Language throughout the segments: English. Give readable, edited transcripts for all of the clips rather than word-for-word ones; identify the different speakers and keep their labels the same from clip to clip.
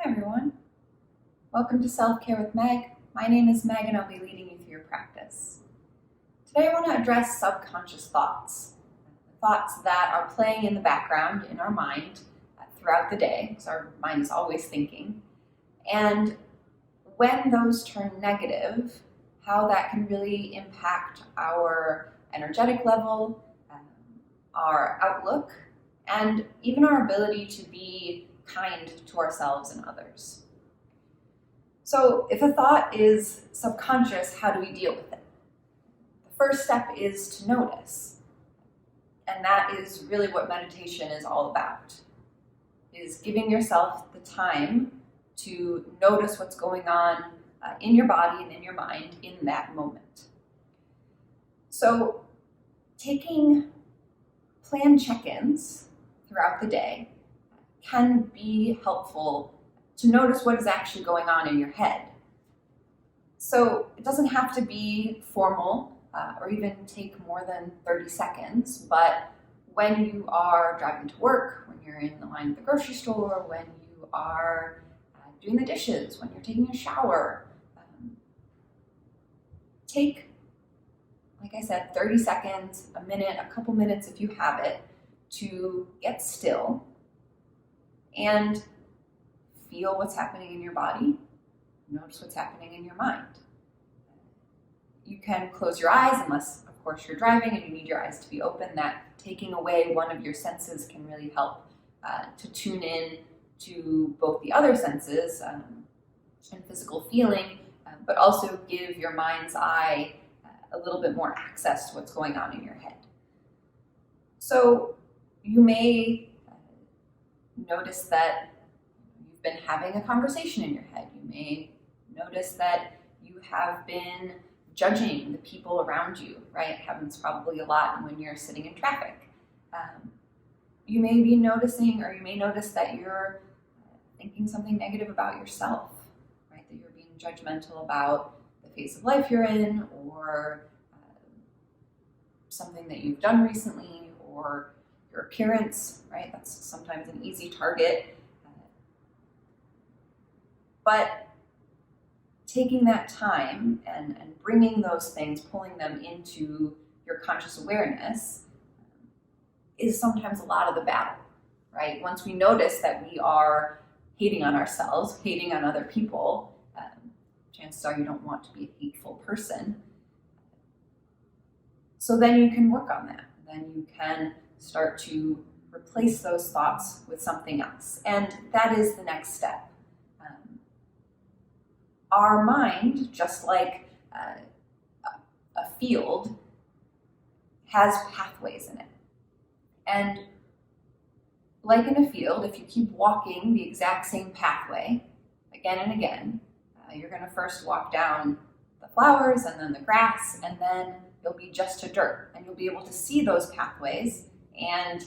Speaker 1: Hi everyone, welcome to Self-Care with Meg. My name is Meg and I'll be leading you through your practice. Today I want to address subconscious thoughts, thoughts that are playing in the background in our mind throughout the day, because our mind is always thinking, and when those turn negative, how that can really impact our energetic level, our outlook, and even our ability to be kind to ourselves and others. So if a thought is subconscious, how do we deal with it? The first step is to notice. And that is really what meditation is all about, is giving yourself the time to notice what's going on in your body and in your mind in that moment. So taking planned check-ins throughout the day can be helpful to notice what is actually going on in your head. So it doesn't have to be formal or even take more than 30 seconds, but when you are driving to work, when you're in the line at the grocery store, when you are doing the dishes, when you're taking a shower, take, like I said, 30 seconds, a minute, a couple minutes if you have it, to get still and feel what's happening in your body, notice what's happening in your mind. You can close your eyes unless, of course, you're driving and you need your eyes to be open. That taking away one of your senses can really help to tune in to both the other senses and physical feeling, but also give your mind's eye a little bit more access to what's going on in your head. So you may notice that you've been having a conversation in your head. You may notice that you have been judging the people around you, right? It happens probably a lot when you're sitting in traffic. You may be noticing, or you may notice that you're thinking something negative about yourself, right? That you're being judgmental about the phase of life you're in, or something that you've done recently, or your appearance, right? That's sometimes an easy target. But taking that time and bringing those things, pulling them into your conscious awareness is sometimes a lot of the battle, right? Once we notice that we are hating on ourselves, hating on other people, chances are you don't want to be a hateful person. So then you can work on that. Then you can start to replace those thoughts with something else. And that is the next step. Our mind, just like a field, has pathways in it. And like in a field, if you keep walking the exact same pathway again and again, you're going to first walk down the flowers and then the grass, and then you'll be just to dirt, and you'll be able to see those pathways, and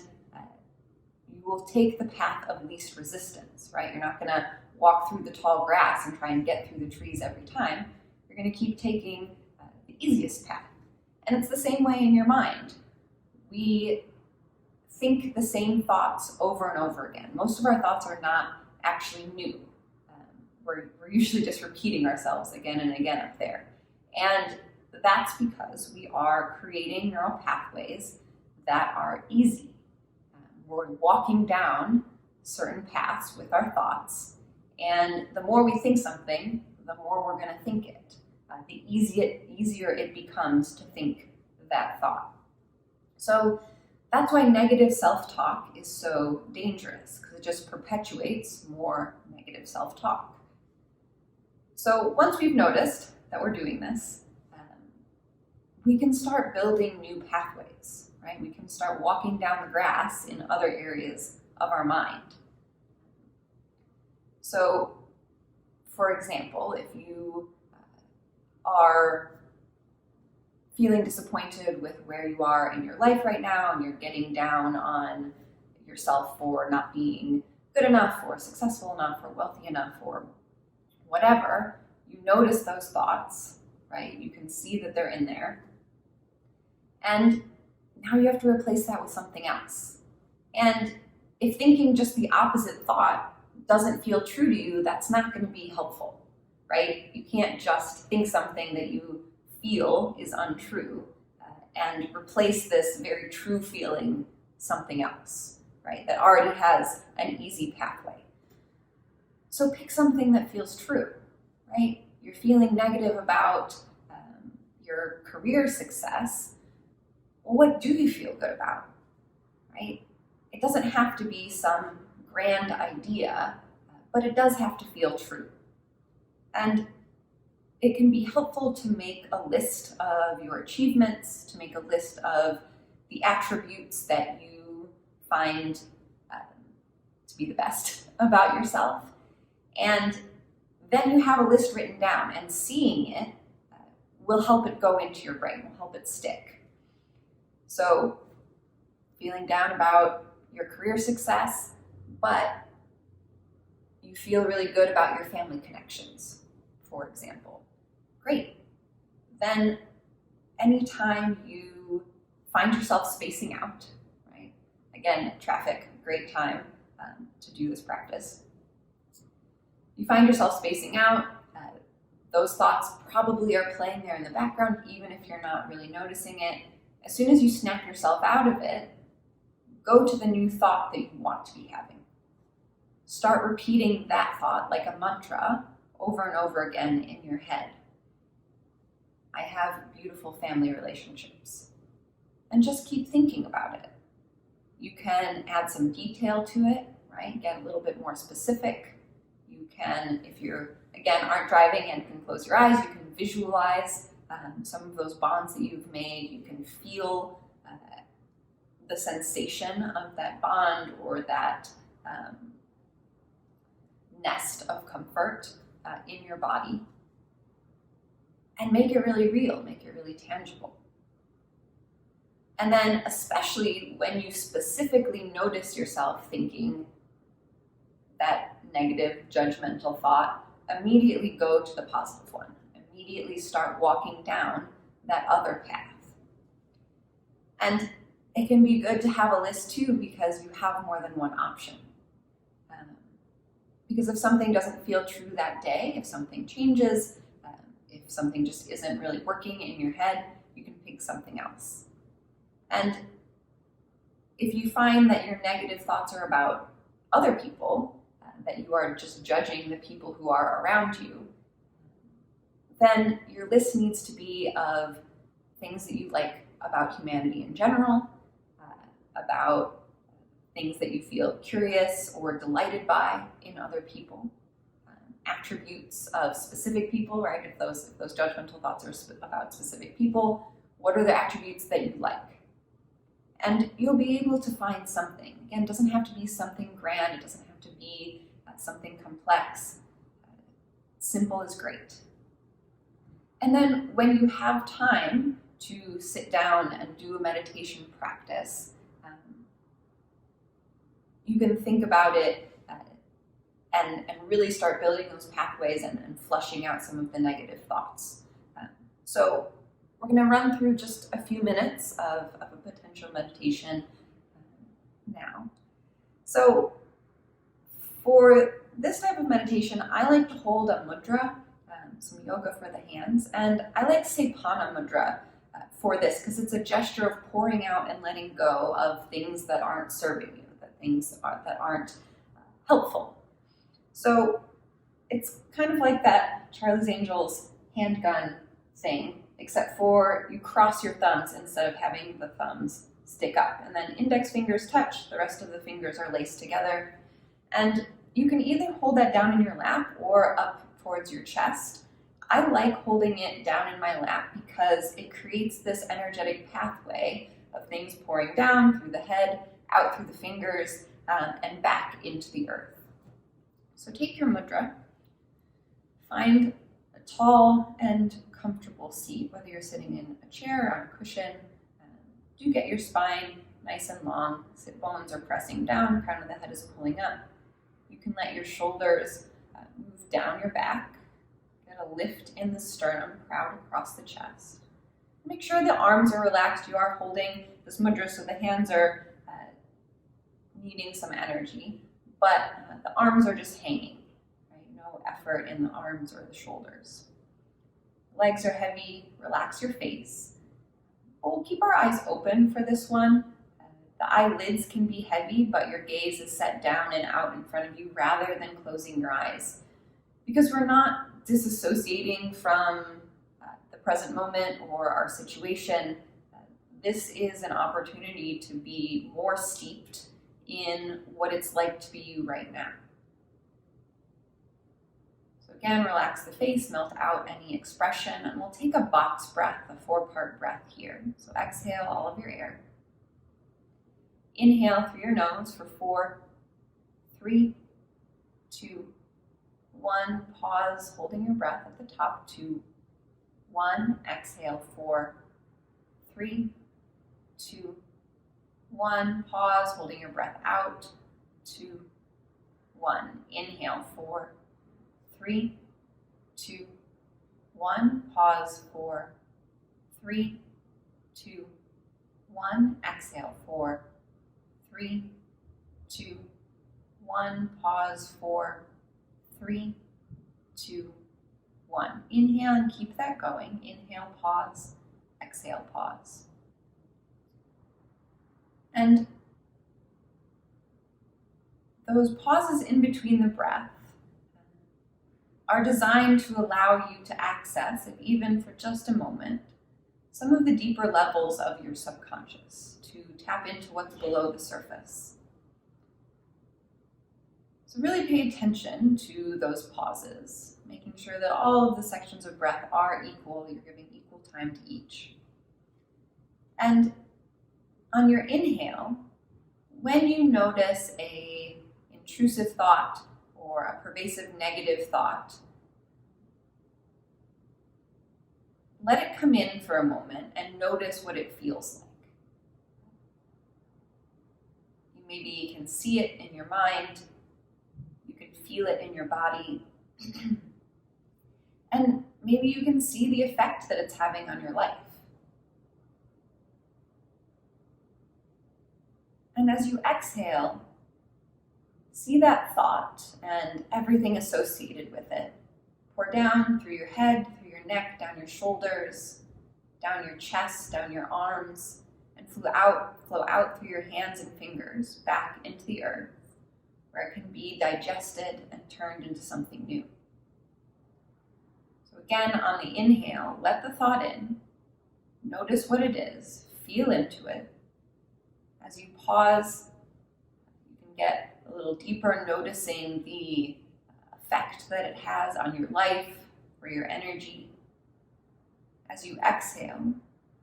Speaker 1: you will take the path of least resistance, right? You're not going to walk through the tall grass and try and get through the trees every time. You're going to keep taking the easiest path. And it's the same way in your mind. We think the same thoughts over and over again. Most of our thoughts are not actually new. We're usually just repeating ourselves again and again up there. And that's because we are creating neural pathways that are easy. We're walking down certain paths with our thoughts, and the more we think something, the more we're going to think it. The easier it becomes to think that thought. So that's why negative self-talk is so dangerous, because it just perpetuates more negative self-talk. So once we've noticed that we're doing this, we can start building new pathways, right? We can start walking down the grass in other areas of our mind. So, for example, if you are feeling disappointed with where you are in your life right now, and you're getting down on yourself for not being good enough, or successful enough, or wealthy enough, or whatever, you notice those thoughts, right? You can see that they're in there. And now you have to replace that with something else. And if thinking just the opposite thought doesn't feel true to you, that's not going to be helpful, right? You can't just think something that you feel is untrue and replace this very true feeling something else, right? That already has an easy pathway. So pick something that feels true, right? You're feeling negative about your career success. Well, what do you feel good about, right? It doesn't have to be some grand idea, but it does have to feel true. And it can be helpful to make a list of your achievements, to make a list of the attributes that you find to be the best about yourself. And then you have a list written down, and seeing it will help it go into your brain, will help it stick. So, feeling down about your career success, but you feel really good about your family connections, for example. Great. Then anytime you find yourself spacing out, right? Again, traffic, great time to do this practice. You find yourself spacing out, those thoughts probably are playing there in the background, even if you're not really noticing it. As soon as you snap yourself out of it, go to the new thought that you want to be having. Start repeating that thought like a mantra over and over again in your head. I have beautiful family relationships. And just keep thinking about it. You can add some detail to it, right? Get a little bit more specific. You can, if you're, again, aren't driving and can close your eyes, you can visualize some of those bonds that you've made. You can feel the sensation of that bond or that nest of comfort in your body. And make it really real, make it really tangible. And then, especially when you specifically notice yourself thinking that negative, judgmental thought, immediately go to the positive one. Immediately start walking down that other path. And it can be good to have a list too, because you have more than one option. Because if something doesn't feel true that day, if something changes, if something just isn't really working in your head, you can pick something else. And if you find that your negative thoughts are about other people, that you are just judging the people who are around you, then your list needs to be of things that you like about humanity in general, about things that you feel curious or delighted by in other people, attributes of specific people, right? If those judgmental thoughts are about specific people, what are the attributes that you like? And you'll be able to find something. Again, it doesn't have to be something grand. It doesn't have to be something complex. Simple is great. And then when you have time to sit down and do a meditation practice, you can think about it and really start building those pathways and flushing out some of the negative thoughts. So we're going to run through just a few minutes of a potential meditation now. So for this type of meditation, I like to hold a mudra, some yoga for the hands, and I like Sepana mudra for this because it's a gesture of pouring out and letting go of things that aren't serving you, that aren't helpful. So it's kind of like that Charlie's Angels handgun thing, except for you cross your thumbs instead of having the thumbs stick up. And then index fingers touch, the rest of the fingers are laced together. And you can either hold that down in your lap or up towards your chest. I like holding it down in my lap because it creates this energetic pathway of things pouring down through the head, out through the fingers, and back into the earth. So take your mudra, find a tall and comfortable seat, whether you're sitting in a chair or on a cushion. Do get your spine nice and long, sit bones are pressing down, crown of the head is pulling up. You can let your shoulders move down your back, get a lift in the sternum, proud across the chest. Make sure the arms are relaxed. You are holding this mudra, so the hands are needing some energy, but the arms are just hanging, right? No effort in the arms or the shoulders. Legs are heavy, relax your face. We'll keep our eyes open for this one. The eyelids can be heavy, but your gaze is set down and out in front of you rather than closing your eyes. Because we're not disassociating from the present moment or our situation, this is an opportunity to be more steeped in what it's like to be you right now. So again, relax the face, melt out any expression, and we'll take a box breath, a 4-part breath here. So exhale all of your air. Inhale through your nose for 4, 3, 2, 1. Pause, holding your breath at the top. 2, 1. Exhale 4, 3, 2, 1. Pause, holding your breath out. 2, 1. Inhale 4, 3, 2, 1. Pause 4, 3, 2, 1. Exhale 4, 3, 2, 1. Pause 4, 3, 2, 1. Inhale and keep that going. Inhale, pause, exhale, pause. And those pauses in between the breath are designed to allow you to access, if even for just a moment, some of the deeper levels of your subconscious, to tap into what's below the surface. So really pay attention to those pauses, making sure that all of the sections of breath are equal, you're giving equal time to each. And on your inhale, when you notice an intrusive thought or a pervasive negative thought, let it come in for a moment and notice what it feels like. You maybe can see it in your mind, you can feel it in your body, and maybe you can see the effect that it's having on your life. And as you exhale, see that thought and everything associated with it pour down through your head, through your neck, down your shoulders, down your chest, down your arms, and flow out through your hands and fingers back into the earth, where it can be digested and turned into something new. So again, on the inhale, let the thought in, notice what it is, feel into it. As you pause, you can get a little deeper, noticing the effect that it has on your life or your energy. As you exhale,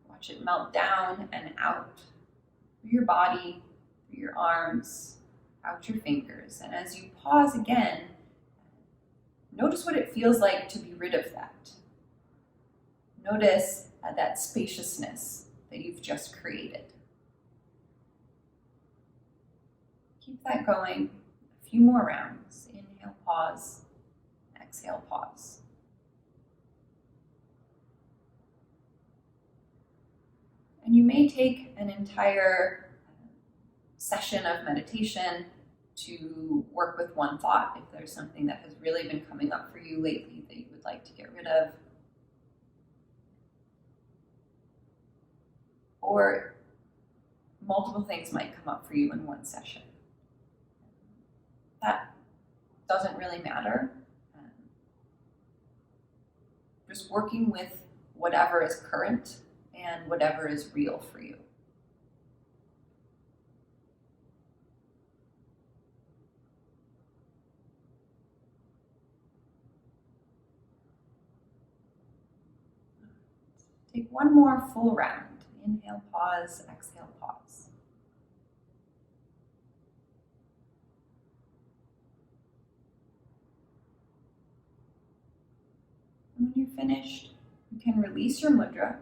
Speaker 1: watch it melt down and out through your body, through your arms, out your fingers. And as you pause again, notice what it feels like to be rid of that. Notice that spaciousness that you've just created. Keep that going. A few more rounds. Inhale, pause. Exhale, pause. And you may take an entire session of meditation to work with one thought if there's something that has really been coming up for you lately that you would like to get rid of. Or multiple things might come up for you in one session. That doesn't really matter. Just working with whatever is current and whatever is real for you. Take one more full round. Inhale, pause, exhale, pause. And when you're finished, you can release your mudra,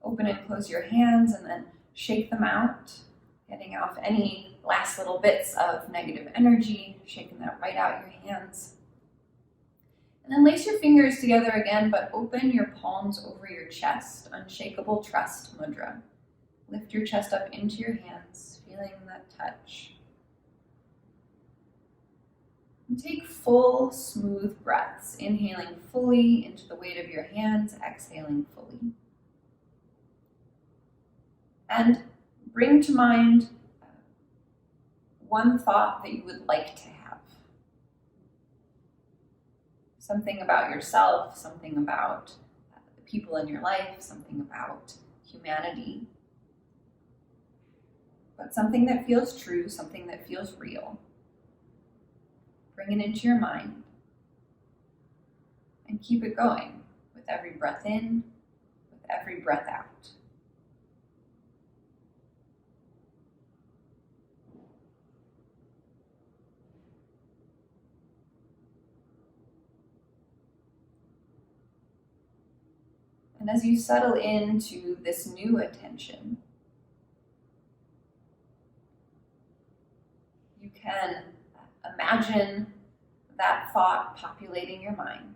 Speaker 1: open and close your hands, and then shake them out, getting off any last little bits of negative energy, shaking that right out your hands. And then lace your fingers together again, but open your palms over your chest, unshakable trust mudra. Lift your chest up into your hands, feeling that touch. And take full, smooth breaths, inhaling fully into the weight of your hands, exhaling fully. And bring to mind one thought that you would like to have. Something about yourself, something about the people in your life, something about humanity. But something that feels true, something that feels real. Bring it into your mind and keep it going with every breath in, with every breath out. And as you settle into this new attention, you can imagine that thought populating your mind.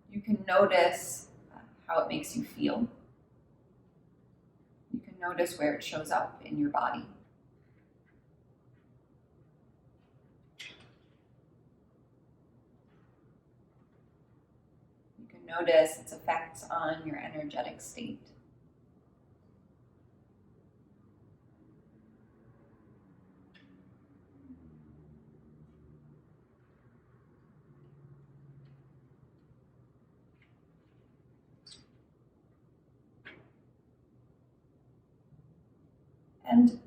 Speaker 1: You can notice how it makes you feel. You can notice where it shows up in your body. You can notice its effects on your energetic state. And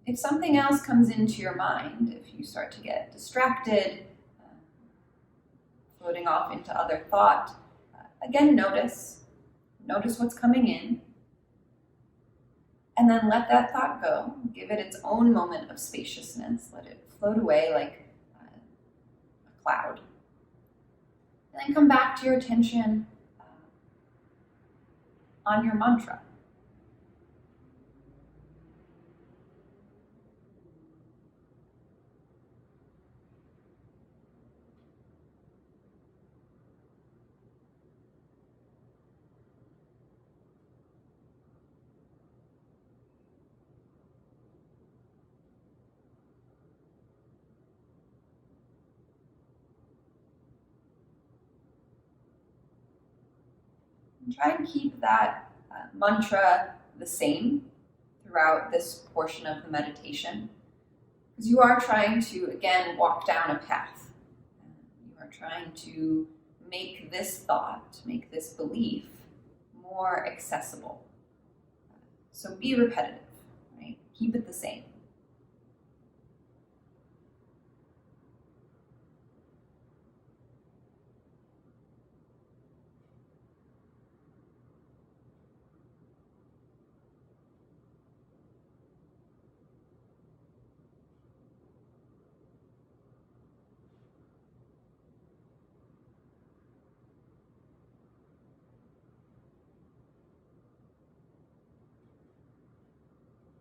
Speaker 1: if something else comes into your mind, if you start to get distracted, floating off into other thought, again, notice what's coming in, and then let that thought go. Give it its own moment of spaciousness. Let it float away like a cloud. And then come back to your attention on your mantra. And try and keep that mantra the same throughout this portion of the meditation, because you are trying to, again, walk down a path. You are trying to make this thought, make this belief more accessible. So be repetitive, right? Keep it the same.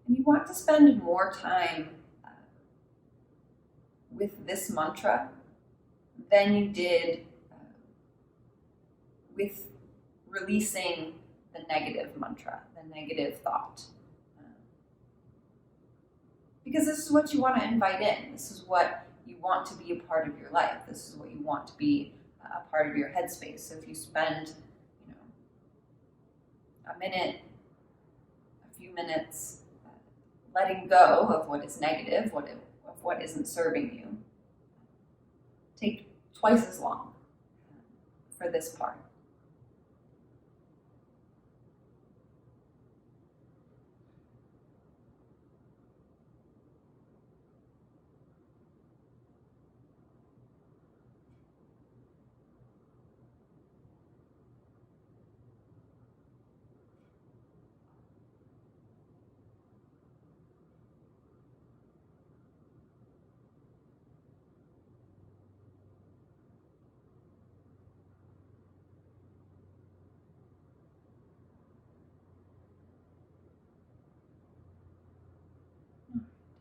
Speaker 1: And you want to spend more time with this mantra than you did with releasing the negative mantra, the negative thought. Because this is what you want to invite in. This is what you want to be a part of your life. This is what you want to be a part of your headspace. So if you spend, a minute, a few minutes letting go of what is negative, of what isn't serving you, take twice as long for this part.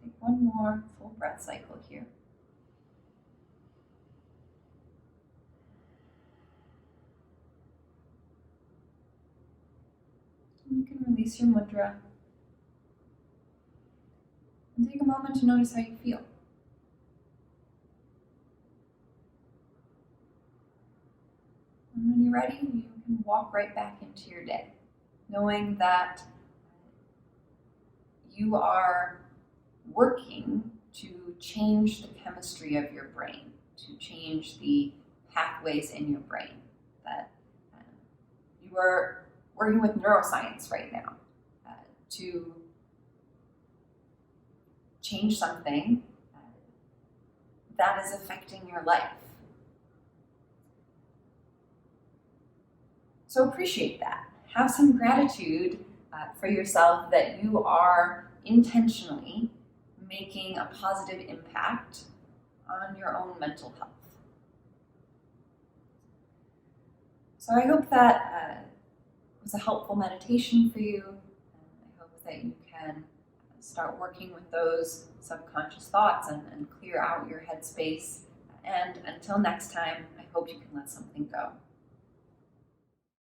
Speaker 1: Take one more full breath cycle here. And you can release your mudra and take a moment to notice how you feel. ready, you can walk right back into your day, knowing that you are working to change the chemistry of your brain, to change the pathways in your brain. That you are working with neuroscience right now to change something that is affecting your life. So appreciate that. Have some gratitude for yourself that you are intentionally making a positive impact on your own mental health. So I hope that was a helpful meditation for you. I hope that you can start working with those subconscious thoughts and clear out your headspace. And until next time, I hope you can let something go.